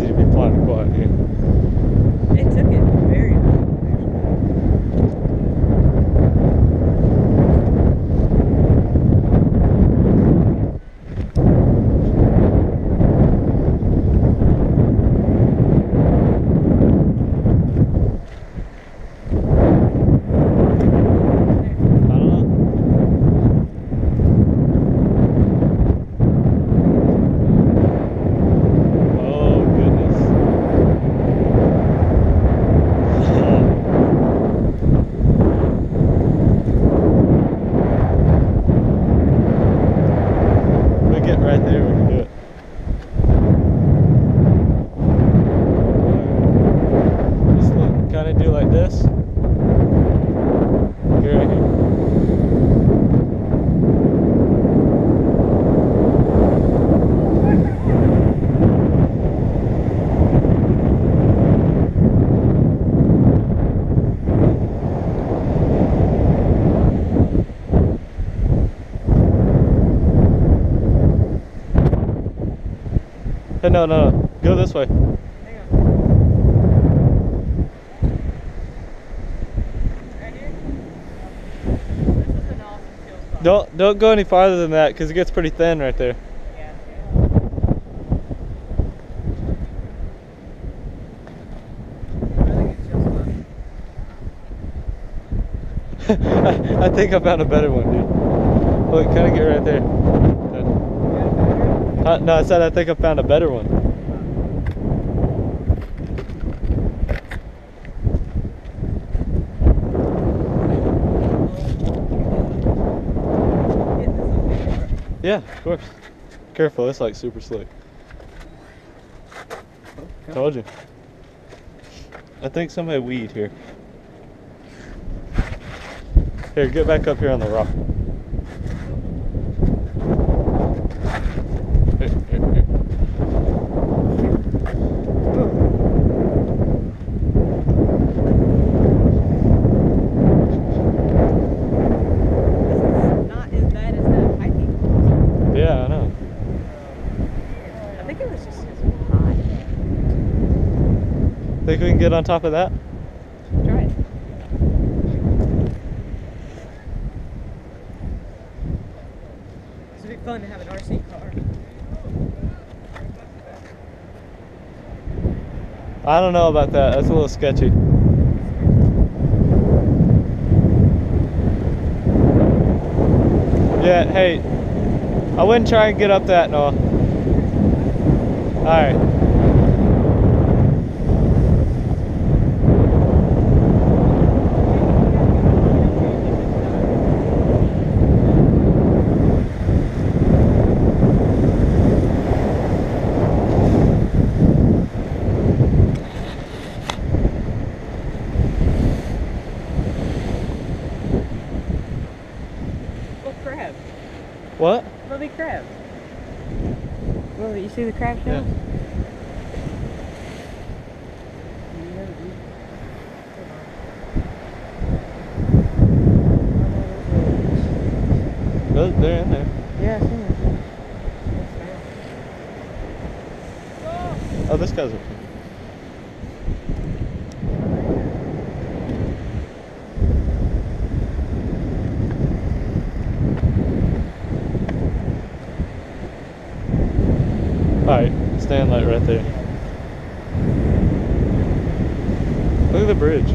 easy to be flying a quad here. It took it very long. Right there, we can do it. Just kind of do like this. Get right here. Hey, no, go this way. Hang on. Right here? This is an awesome kill spot. Don't go any farther than that because it gets pretty thin right there. Yeah. Really good kill spot. I think I found a better one, dude. Look, kind of get right there. No, I said I think I found a better one. Yeah, of course. Careful, it's like super slick. Told you. I think somebody weed here. Here, get back up here on the rock. Yeah, I know. I think it was just hot. Think we can get on top of that? Try it. This would be fun to have an RC car. I don't know about that. That's a little sketchy. Yeah, hey, I wouldn't try and get up that, Noah. Alright. Crab. What? Little big crab. Well, you see the crab shell? Yeah. They're in there. Yeah, I see them. Oh, this guy's okay. Alright, stand like right there. Look at the bridge.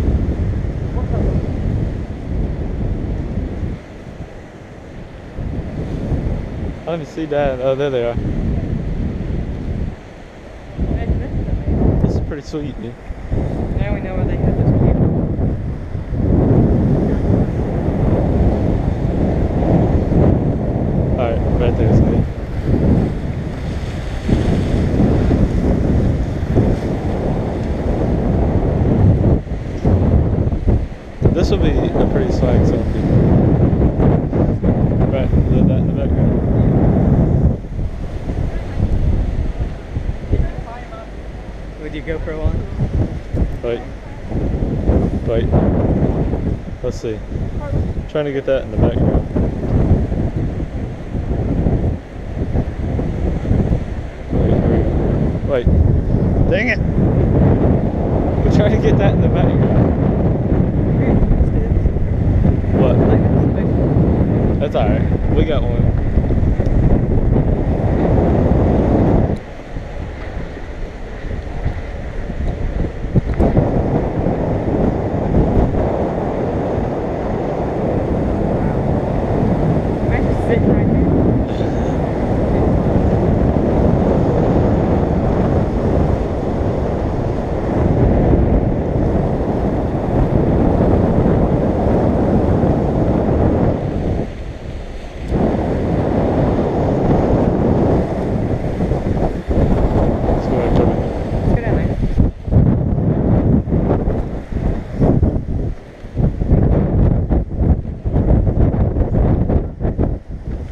I don't even see Dad. Oh, there they are. This is pretty sweet, dude. Now we know where they have this camera. Alright, right there is good. This will be a pretty swag selfie. Right, that in the background. With your GoPro on? Wait. Let's see. I'm trying to get that in the background. Wait, here we go. Wait. Dang it! We're trying to get that in the background. What? That's alright. We got one.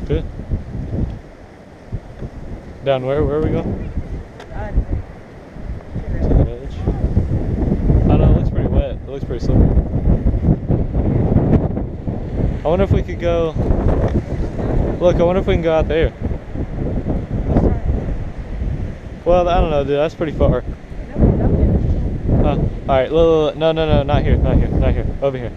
Good. Down where? Where are we going? To the edge. I know, it looks pretty wet. It looks pretty slippery. I wonder if we could go... Look, I wonder if we can go out there. Well, I don't know, dude. That's pretty far. Alright, look, no, not here, not here, not here. Over here.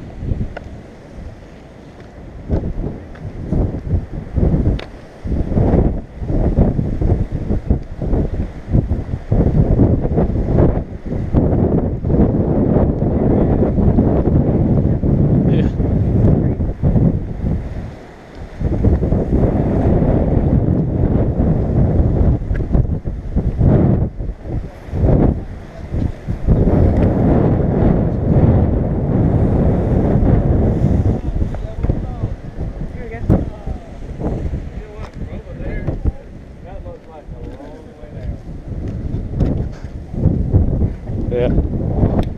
Yeah.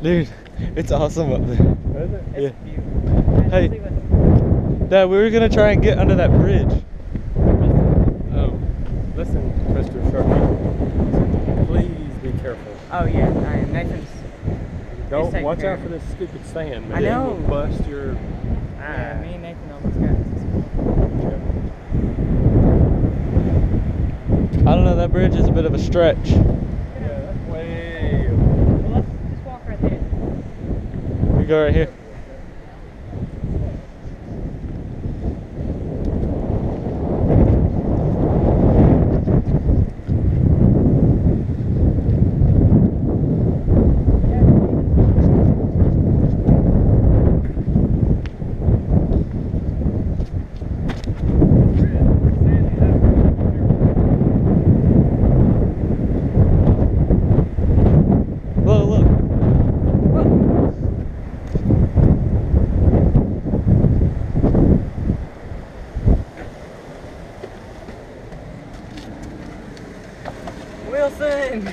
Dude, it's awesome up there. Is it? Yeah. It's beautiful. Hey, Dad, we were gonna try and get under that bridge. Oh, listen, Mr. Sharkey. Please be careful. Oh yeah, Nathan's. Don't taking watch care out of for this stupid sand. Man. I know. It will bust your eye. Yeah, me and Nathan almost got this. I don't know, that bridge is a bit of a stretch. Yeah, that's way over. Well, let's just walk right there. We go right here. Look. Wilson!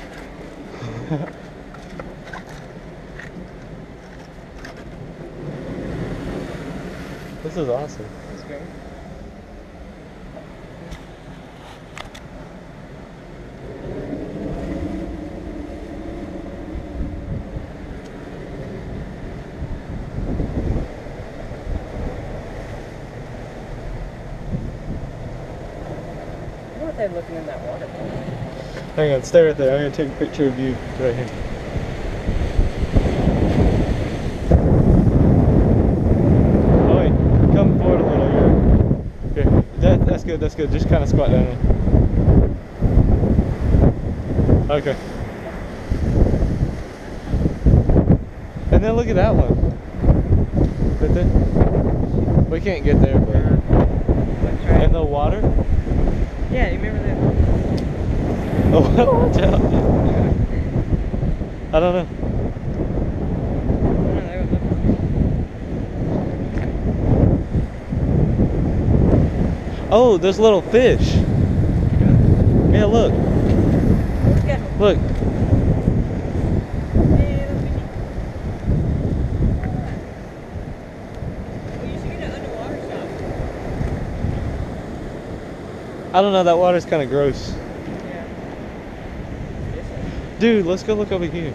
This is awesome. That's great. What are they looking in that water for? Hang on, stay right there. I'm gonna take a picture of you right here. Oh wait, come forward a little here. Here, that's good, that's good. Just kind of squat down. Okay. And then look at that one. Right there. We can't get there, but... And the water? Yeah, you remember that? Oh, watch out. I don't know. Oh, there's little fish. Yeah, look. Look. I don't know, that water's kind of gross. Yeah. Dude, let's go look over here.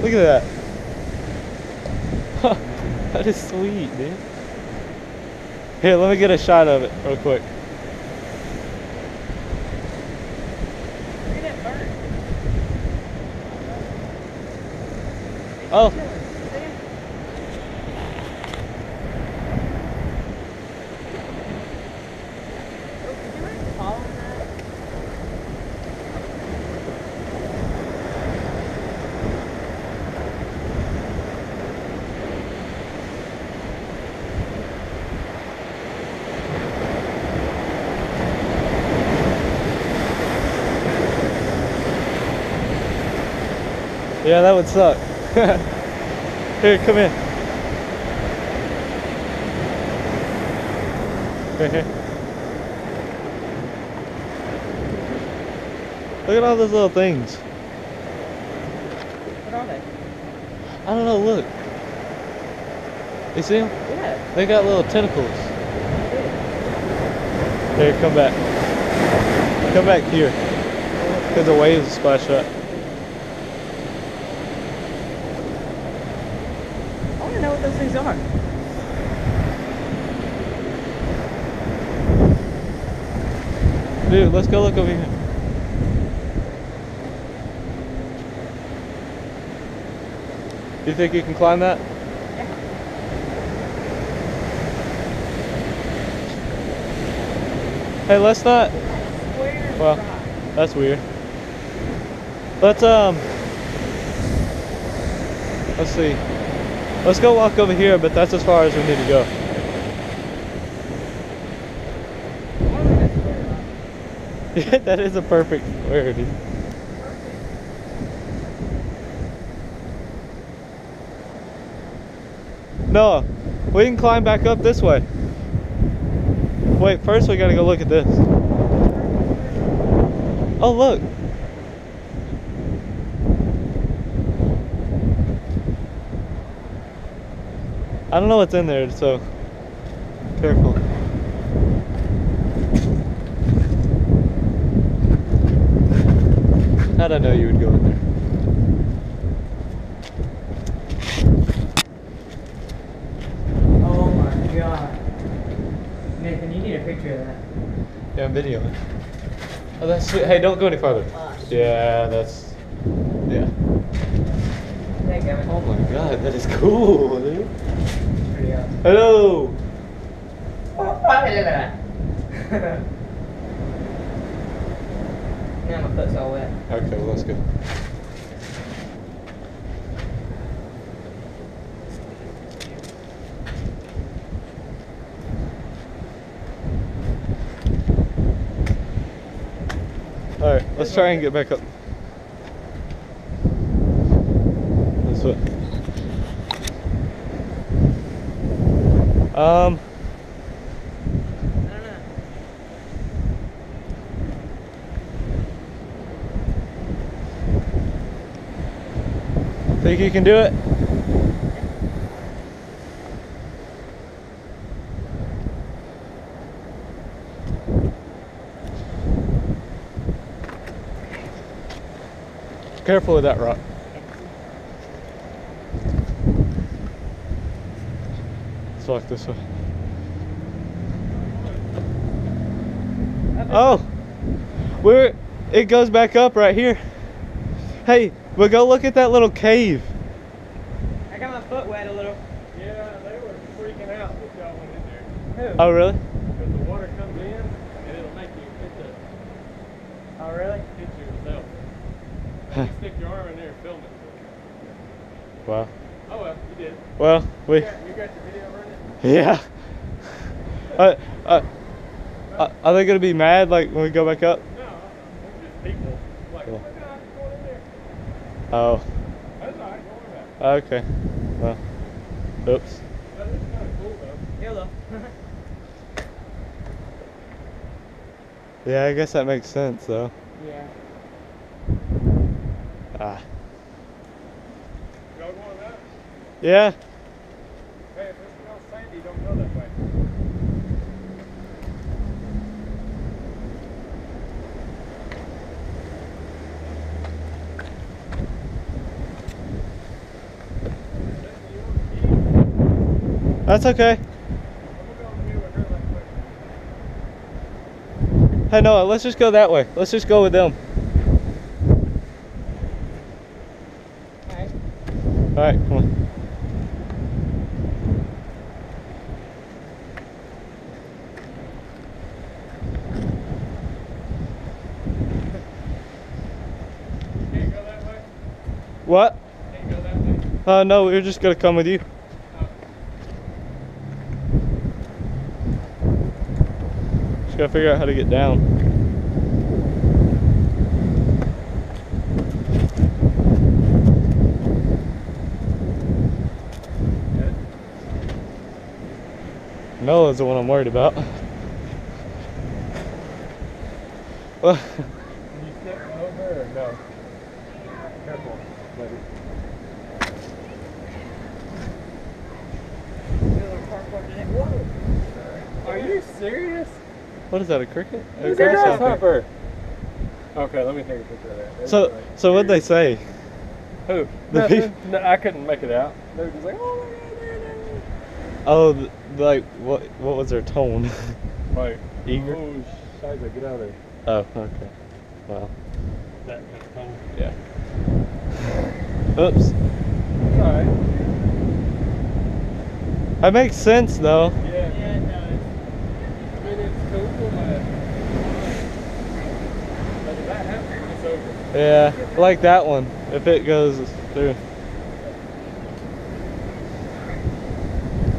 Look at that. That is sweet, dude. Here, let me get a shot of it real quick. Look at that bird. Oh. See him? Oh, did you like follow that? Yeah, that would suck. Here, come here. Here. Look at all those little things. What are they? I don't know, look. You see them? Yeah. They got little tentacles. They Here, come back. Come back here. Because the waves splash up. I want to know what those things are. Dude, let's go look over here. You think you can climb that? Hey, let's not. Square Well, rock. that's weird. Let's see. Let's go walk over here, but that's as far as we need to go. I want to look at square rock. Yeah, that is a perfect square, dude. No, we can climb back up this way. Wait, first we gotta go look at this. Oh, look. I don't know what's in there, so careful. How'd I know you would go in there? Oh my god. Nathan, you need a picture of that. Yeah, I'm videoing. Oh, that's sweet. Hey, don't go any farther. Yeah, that's. Yeah. Thank you. Oh my god, that is cool, dude. Pretty awesome. Hello! Oh, look at that. Now my foot's all wet. Okay, well, let's go. Alright, let's try and get back up. This way. I don't know. Think you can do it? Careful with that rock. Let's walk this way. Oh, it goes back up right here. Hey, we'll go look at that little cave. I got my foot wet a little. Yeah, they were freaking out that y'all went in there. Who? Oh, really? Because the water comes in and it'll make you hit Oh, really? yourself. You stick your arm in there and film it. Wow. Oh well, you did. Well, we. You got your video running? Yeah. Are they gonna be mad like when we go back up? No, they're just people. Like, oh my god, you're going in there. Oh. That's alright, don't worry about it. Okay. Well. Oops. But it's kind of cool though. Hello. Yeah, I guess that makes sense though. Yeah. Ah. Y'all going that? Yeah. Hey, if it's not sandy, don't go that way. That's okay. I'm gonna go over here with her like quick. Hey, Noah, let's just go that way. Let's just go with them. Alright. Alright, come on. Can't go that way? What? Can't go that way? No, we were just gonna come with you. Oh. Just gotta figure out how to get down. Good. Noah's the one I'm worried about. Well, Can you step over or no? Careful, buddy. Are you serious? what is that, a cricket? It's a grasshopper. Okay, let me take a picture of that. So what'd they say? Who? The Nothing. No, I couldn't make it out. They were just like, oh my god, there it is. Oh, like, what was their tone? Like, Eager? oh, Shiza, get out of there. Oh, okay. Well, That kind of tone. yeah. Oops. It's alright. That makes sense, though. Yeah. Yeah, it does. I mean, it's cool, but if that happens, it's over. Yeah, like that one. If it goes through.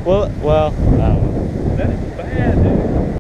Well, I don't know. That is bad, dude.